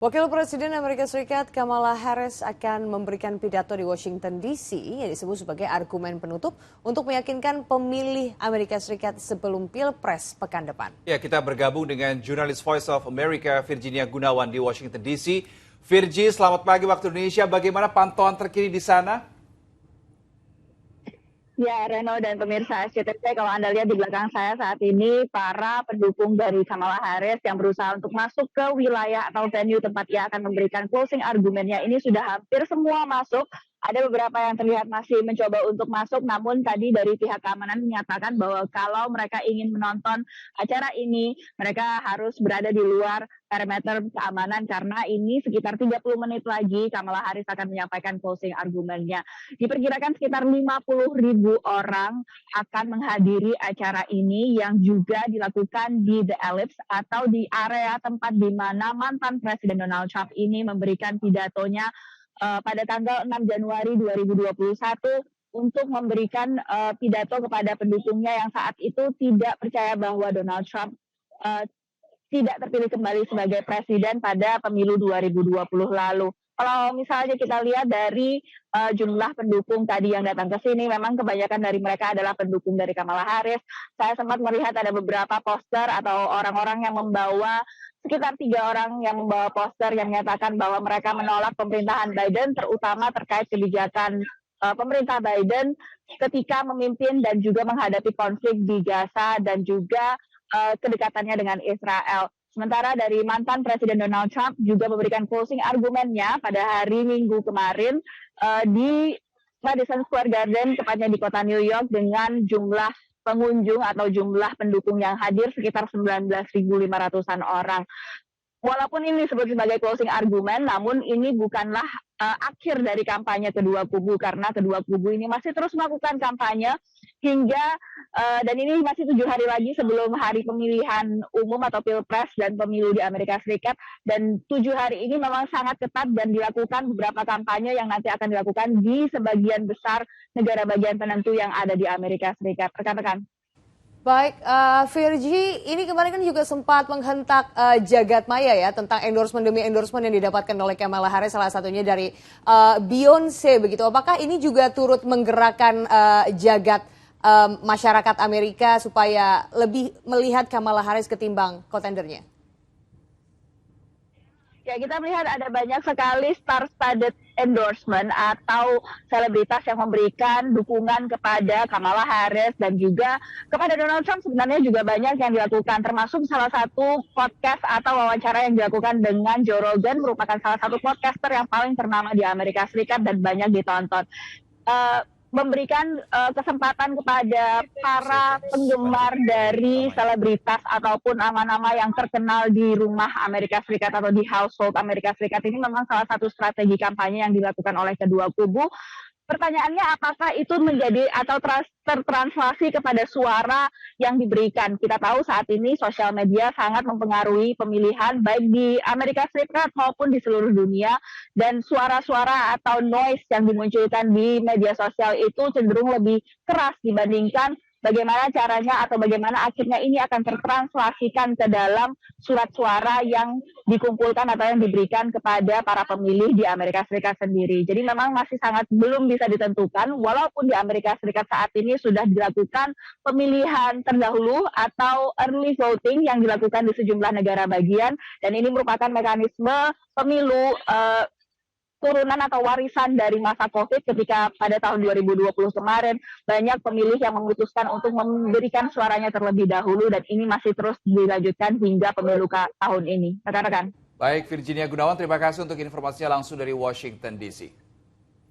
Wakil Presiden Amerika Serikat Kamala Harris akan memberikan pidato di Washington DC yang disebut sebagai argumen penutup untuk meyakinkan pemilih Amerika Serikat sebelum Pilpres pekan depan. Ya, kita bergabung dengan jurnalis Voice of America Virginia Gunawan di Washington DC. Virgi, selamat pagi waktu Indonesia. Bagaimana pantauan terkini di sana? Ya, Reno dan pemirsa SCTV, kalau Anda lihat di belakang saya saat ini, para pendukung dari Kamala Harris yang berusaha untuk masuk ke wilayah atau venue tempat ia akan memberikan closing argumennya ini sudah hampir semua masuk. Ada beberapa yang terlihat masih mencoba untuk masuk, namun tadi dari pihak keamanan menyatakan bahwa kalau mereka ingin menonton acara ini, mereka harus berada di luar perimeter keamanan karena ini sekitar 30 menit lagi Kamala Harris akan menyampaikan closing argumennya. Diperkirakan sekitar 50.000 orang akan menghadiri acara ini yang juga dilakukan di The Ellipse atau di area tempat di mana mantan Presiden Donald Trump ini memberikan pidatonya pada tanggal 6 Januari 2021 untuk memberikan pidato kepada pendukungnya yang saat itu tidak percaya bahwa Donald Trump tidak terpilih kembali sebagai presiden pada pemilu 2020 lalu. Kalau misalnya kita lihat dari jumlah pendukung tadi yang datang ke sini, memang kebanyakan dari mereka adalah pendukung dari Kamala Harris. Saya sempat melihat ada beberapa poster atau orang-orang yang membawa sekitar 3 orang yang membawa poster yang menyatakan bahwa mereka menolak pemerintahan Biden, terutama terkait kebijakan pemerintah Biden ketika memimpin dan juga menghadapi konflik di Gaza dan juga kedekatannya dengan Israel. Sementara dari mantan Presiden Donald Trump juga memberikan closing argumennya pada hari Minggu kemarin di Madison Square Garden, tepatnya di kota New York, dengan jumlah pengunjung atau jumlah pendukung yang hadir sekitar 19.500-an orang. Walaupun ini disebut sebagai closing argumen, namun ini bukanlah akhir dari kampanye kedua kubu karena kedua kubu ini masih terus melakukan kampanye hingga dan ini masih 7 hari lagi sebelum hari pemilihan umum atau Pilpres dan pemilu di Amerika Serikat, dan 7 hari ini memang sangat ketat dan dilakukan beberapa kampanye yang nanti akan dilakukan di sebagian besar negara bagian penentu yang ada di Amerika Serikat. Rekan-rekan. Baik, Virgi, ini kemarin kan juga sempat menghentak jagat maya ya tentang endorsement demi endorsement yang didapatkan oleh Kamala Harris, salah satunya dari Beyonce begitu. Apakah ini juga turut menggerakkan jagat masyarakat Amerika supaya lebih melihat Kamala Harris ketimbang kontendernya? Ya, kita melihat ada banyak sekali star-studded endorsement atau selebritas yang memberikan dukungan kepada Kamala Harris dan juga kepada Donald Trump. Sebenarnya juga banyak yang dilakukan, termasuk salah satu podcast atau wawancara yang dilakukan dengan Joe Rogan, merupakan salah satu podcaster yang paling ternama di Amerika Serikat dan banyak ditonton. Memberikan kesempatan kepada para penggemar dari selebritas ataupun nama-nama yang terkenal di rumah Amerika Serikat atau di household Amerika Serikat ini memang salah satu strategi kampanye yang dilakukan oleh kedua kubu. Pertanyaannya, apakah itu menjadi atau tertranslasi kepada suara yang diberikan? Kita tahu saat ini sosial media sangat mempengaruhi pemilihan baik di Amerika Serikat maupun di seluruh dunia, dan suara-suara atau noise yang dimunculkan di media sosial itu cenderung lebih keras dibandingkan bagaimana caranya atau bagaimana akhirnya ini akan tertranslasikan ke dalam surat suara yang dikumpulkan atau yang diberikan kepada para pemilih di Amerika Serikat sendiri. Jadi memang masih sangat belum bisa ditentukan, walaupun di Amerika Serikat saat ini sudah dilakukan pemilihan terdahulu atau early voting yang dilakukan di sejumlah negara bagian, dan ini merupakan mekanisme pemilu turunan atau warisan dari masa COVID ketika pada tahun 2020 kemarin banyak pemilih yang memutuskan untuk memberikan suaranya terlebih dahulu, dan ini masih terus dilanjutkan hingga pemilu tahun ini. Rekan-rekan. Baik, Virginia Gunawan, terima kasih untuk informasinya langsung dari Washington DC.